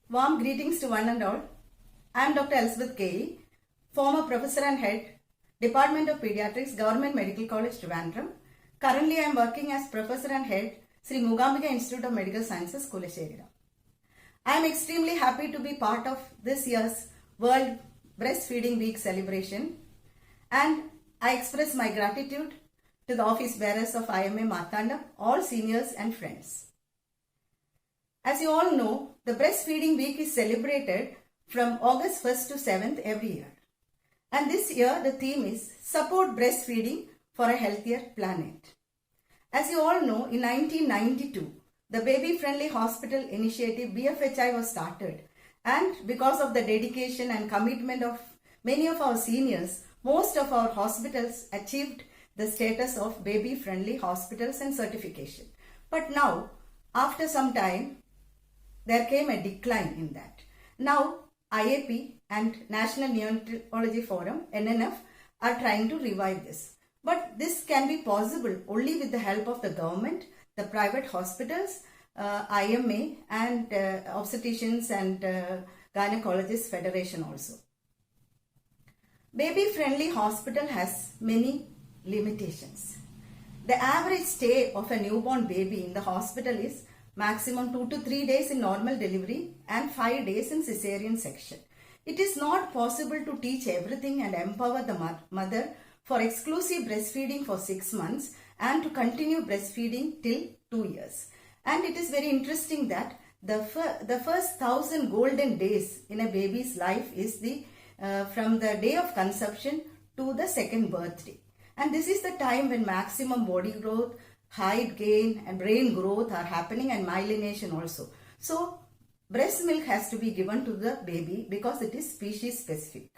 Warm greetings to one and all. I am Dr. Elizabeth Kelly, former Professor and Head, Department of Pediatrics, Government Medical College, Trivandrum. Currently, I am working as Professor and Head, Sri Mookambika Institute of Medical Sciences, Kulasheriram. I am extremely happy to be part of this year's World Breastfeeding Week celebration, and I express my gratitude to the office bearers of IMA Marthandam, all seniors and friends. As you all know, the Breastfeeding Week is celebrated from August 1st to 7th every year. And this year the theme is Support Breastfeeding for a Healthier Planet. As you all know, in 1992, the Baby Friendly Hospital Initiative BFHI was started, and because of the dedication and commitment of many of our seniors, most of our hospitals achieved the status of baby friendly hospitals and certification. But now, after some time, there came a decline in that. Now, IAP and National Neonatology Forum, NNF, are trying to revive this. But this can be possible only with the help of the government, the private hospitals, IMA, and Obstetricians and Gynecologists Federation also. Baby-friendly hospital has many limitations. The average stay of a newborn baby in the hospital is maximum 2 to 3 days in normal delivery and 5 days in cesarean section. It is not possible to teach everything and empower the mother for exclusive breastfeeding for 6 months and to continue breastfeeding till 2 years. And it is very interesting that the first 1000 golden days in a baby's life is from the day of conception to the second birthday. And this is the time when maximum body growth, height gain and brain growth are happening, and myelination also. So breast milk has to be given to the baby because it is species specific.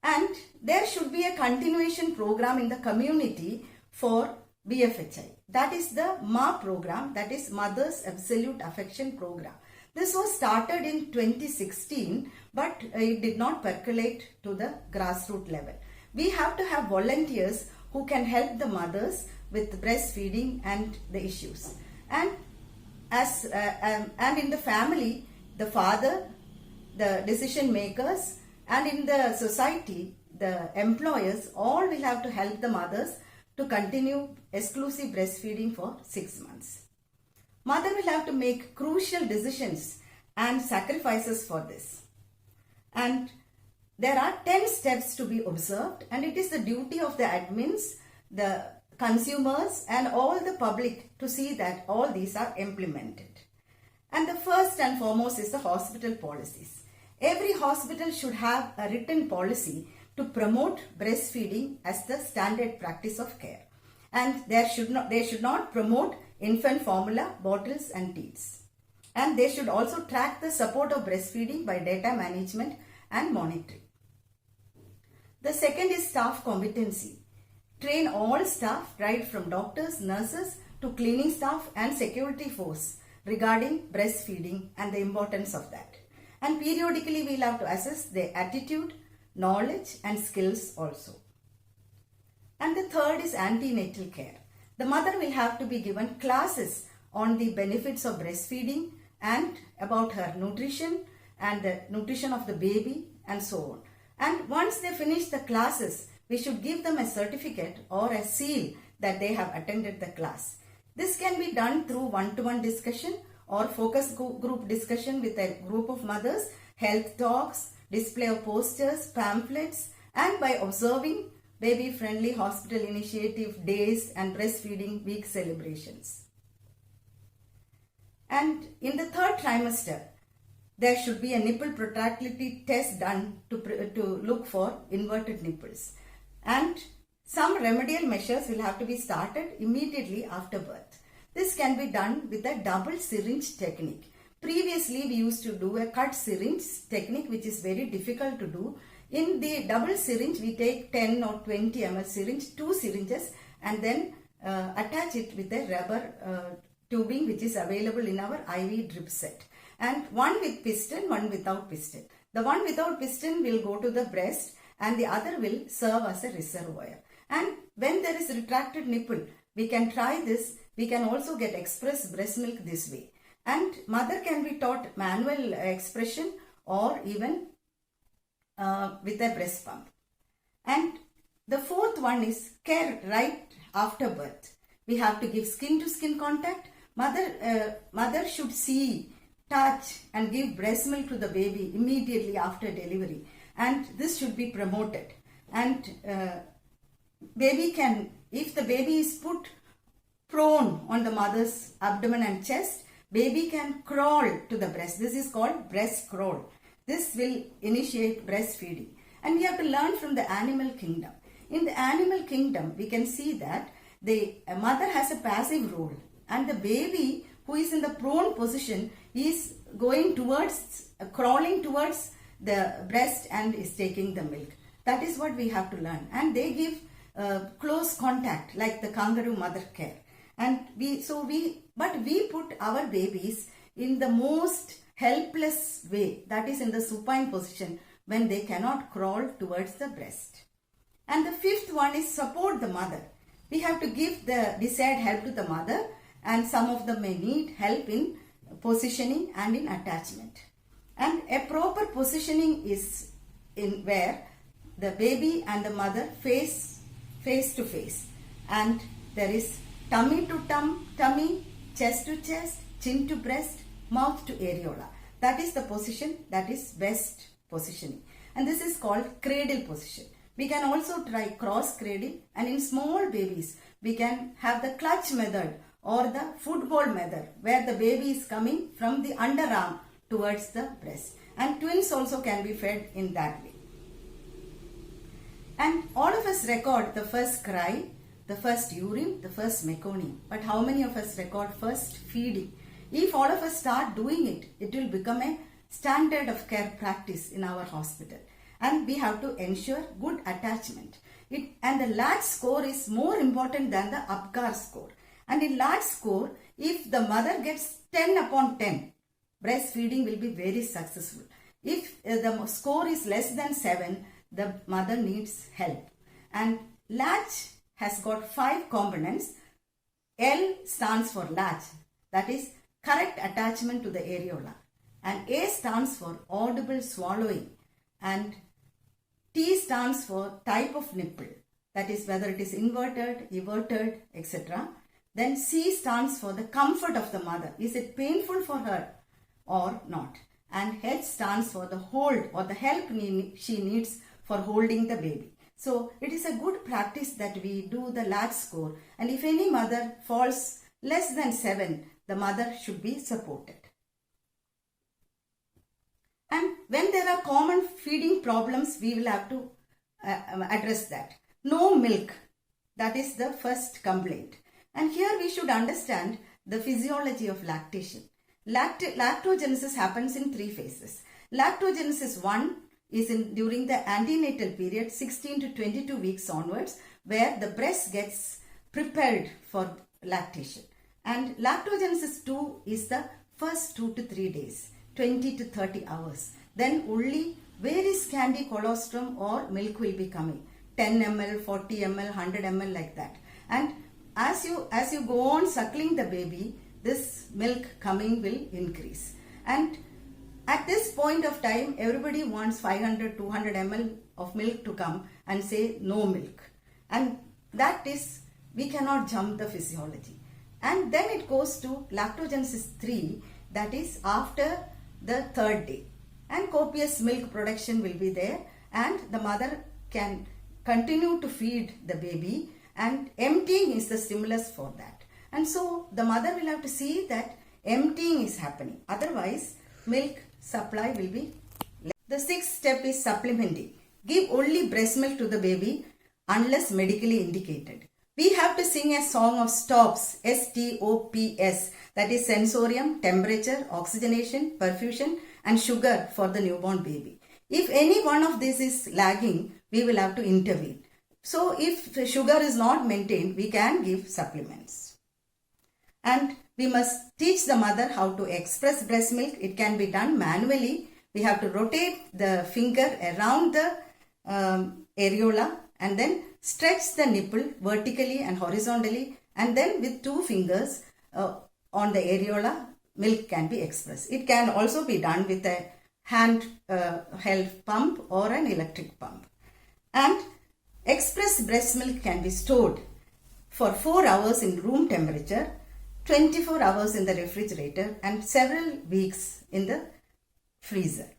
And there should be a continuation program in the community for BFHI. That is the MA program, that is Mother's Absolute Affection Program. This was started in 2016, but it did not percolate to the grassroots level. We have to have volunteers who can help the mothers with breastfeeding and the issues. And in the family, the father, the decision makers, and in the society, the employers, all will have to help the mothers to continue exclusive breastfeeding for 6 months. Mother will have to make crucial decisions and sacrifices for this. And there are 10 steps to be observed, and it is the duty of the admins, the consumers and all the public to see that all these are implemented. And the first and foremost is the hospital policies. Every hospital should have a written policy to promote breastfeeding as the standard practice of care. And they should not promote infant formula, bottles and teats. And they should also track the support of breastfeeding by data management and monitoring. The second is staff competency. Train all staff, right from doctors, nurses to cleaning staff and security force regarding breastfeeding and the importance of that. And periodically we will have to assess their attitude, knowledge and skills also. And the third is antenatal care. The mother will have to be given classes on the benefits of breastfeeding and about her nutrition and the nutrition of the baby and so on. And once they finish the classes, we should give them a certificate or a seal that they have attended the class. This can be done through one-to-one discussion or focus group discussion with a group of mothers, health talks, display of posters, pamphlets, and by observing baby-friendly hospital initiative days and breastfeeding week celebrations. And in the third trimester, there should be a nipple protractility test done to look for inverted nipples. And some remedial measures will have to be started immediately after birth. This can be done with a double syringe technique. Previously, we used to do a cut syringe technique, which is very difficult to do. In the double syringe, we take 10 or 20 ml syringe, 2 syringes, and then attach it with a rubber tubing, which is available in our IV drip set. And one with piston, one without piston. The one without piston will go to the breast and the other will serve as a reservoir. And when there is retracted nipple, we can try this. We can also get express breast milk this way. And mother can be taught manual expression or even with a breast pump. And the fourth one is care right after birth. We have to give skin to skin contact. Mother should see, touch and give breast milk to the baby immediately after delivery, and this should be promoted. And baby can, if the baby is put prone on the mother's abdomen and chest, baby can crawl to the breast. This is called breast crawl. This will initiate breastfeeding. And we have to learn from the animal kingdom. In the animal kingdom, we can see that the mother has a passive role, and the baby who is in the prone position is going towards, crawling towards the breast and is taking the milk. That is what we have to learn. And they give close contact like the kangaroo mother care. And we put our babies in the most helpless way, that is in the supine position, when they cannot crawl towards the breast. And the fifth one is support the mother. We have to give the desired help to the mother, and some of them may need help in positioning and in attachment. And a proper positioning is in where the baby and the mother face to face, and there is tummy to tummy, chest to chest, chin to breast, mouth to areola. That is the position that is best positioning, and this is called cradle position. We can also try cross cradle, and in small babies we can have the clutch method or the football method, where the baby is coming from the underarm towards the breast, and twins also can be fed in that way. And all of us record the first cry, the first urine, the first meconium, but how many of us record first feeding? If all of us start doing it, it will become a standard of care practice in our hospital, and we have to ensure good attachment. And the latch score is more important than the Apgar score. And in latch score, if the mother gets 10 upon 10, breastfeeding will be very successful. If the score is less than 7, the mother needs help. And latch has got 5 components. L stands for latch, that is correct attachment to the areola. And A stands for audible swallowing. And T stands for type of nipple, that is whether it is inverted, everted, etc. Then C stands for the comfort of the mother. Is it painful for her or not? And H stands for the hold or the help she needs for holding the baby. So it is a good practice that we do the latch score, and if any mother falls less than 7, the mother should be supported. And when there are common feeding problems, we will have to address that. No milk, that is the first complaint. And here we should understand the physiology of lactation. Lactogenesis happens in 3 phases. Lactogenesis 1 is during the antenatal period, 16 to 22 weeks onwards, where the breast gets prepared for lactation. And lactogenesis 2 is the first 2 to 3 days, 20 to 30 hours. Then only very scanty colostrum or milk will be coming, 10 ml, 40 ml, 100 ml, like that. And as you go on suckling the baby, this milk coming will increase. And at this point of time, everybody wants 500, 200 ml of milk to come and say no milk. And that is, we cannot jump the physiology. And then it goes to lactogenesis 3, that is after the 3rd day. And copious milk production will be there, and the mother can continue to feed the baby, and emptying is the stimulus for that. And so the mother will have to see that emptying is happening. Otherwise, milk supply will be less. The 6th step is supplementing. Give only breast milk to the baby unless medically indicated. We have to sing a song of STOPS, S-T-O-P-S, that is sensorium, temperature, oxygenation, perfusion and sugar for the newborn baby. If any one of these is lagging, we will have to intervene. So if the sugar is not maintained, we can give supplements. And we must teach the mother how to express breast milk. It can be done manually. We have to rotate the finger around the areola and then stretch the nipple vertically and horizontally, and then with 2 fingers on the areola, milk can be expressed. It can also be done with a hand held pump or an electric pump. And expressed breast milk can be stored for 4 hours in room temperature, 24 hours in the refrigerator, and several weeks in the freezer.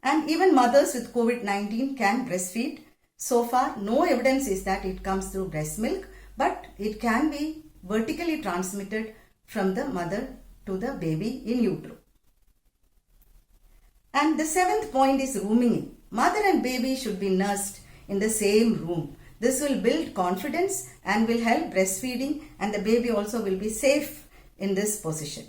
And even mothers with COVID-19 can breastfeed. So far, no evidence is that it comes through breast milk, but it can be vertically transmitted from the mother to the baby in utero. And the 7th point is rooming in. Mother and baby should be nursed in the same room. This will build confidence and will help breastfeeding, and the baby also will be safe in this position.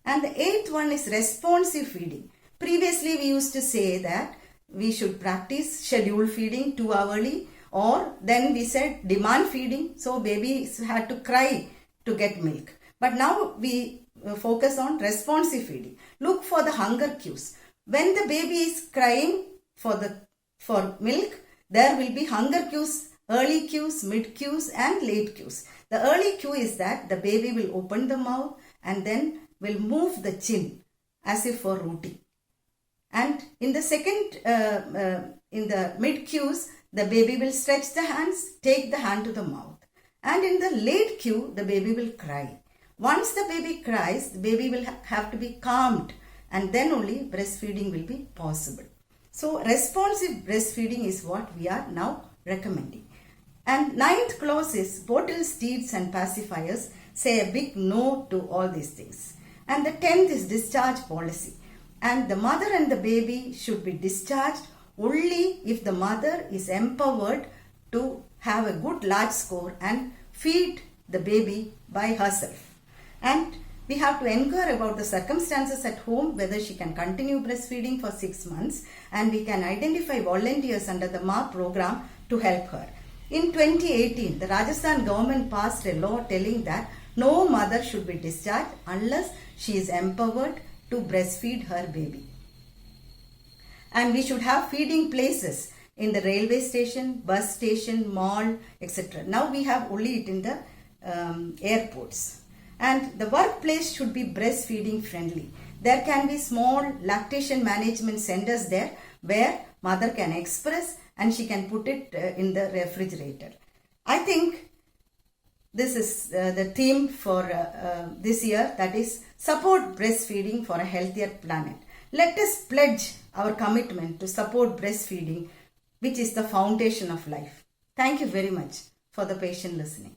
And the 8th one is responsive feeding. Previously, we used to say that we should practice scheduled feeding 2 hourly, or then we said demand feeding. So babies had to cry to get milk. But now we focus on responsive feeding. Look for the hunger cues. When the baby is crying for milk, there will be hunger cues, early cues, mid cues, and late cues. The early cue is that the baby will open the mouth and then will move the chin as if for rooting. And in the second, in the mid cues, the baby will stretch the hands, take the hand to the mouth. And in the late cue, the baby will cry. Once the baby cries, the baby will have to be calmed, and then only breastfeeding will be possible. So responsive breastfeeding is what we are now recommending. And 9th clause is bottles, teats and pacifiers say a big no to all these things. And the 10th is discharge policy. And the mother and the baby should be discharged only if the mother is empowered to have a good large score and feed the baby by herself. And we have to inquire about the circumstances at home, whether she can continue breastfeeding for 6 months, and we can identify volunteers under the MA program to help her. In 2018, the Rajasthan government passed a law telling that no mother should be discharged unless she is empowered to breastfeed her baby. And we should have feeding places in the railway station, bus station, mall, etc. Now we have only it in the airports. And the workplace should be breastfeeding friendly. There can be small lactation management centers there where mother can express and she can put it in the refrigerator. I think this is the theme for this year, that is support breastfeeding for a healthier planet. Let us pledge our commitment to support breastfeeding, which is the foundation of life. Thank you very much for the patient listening.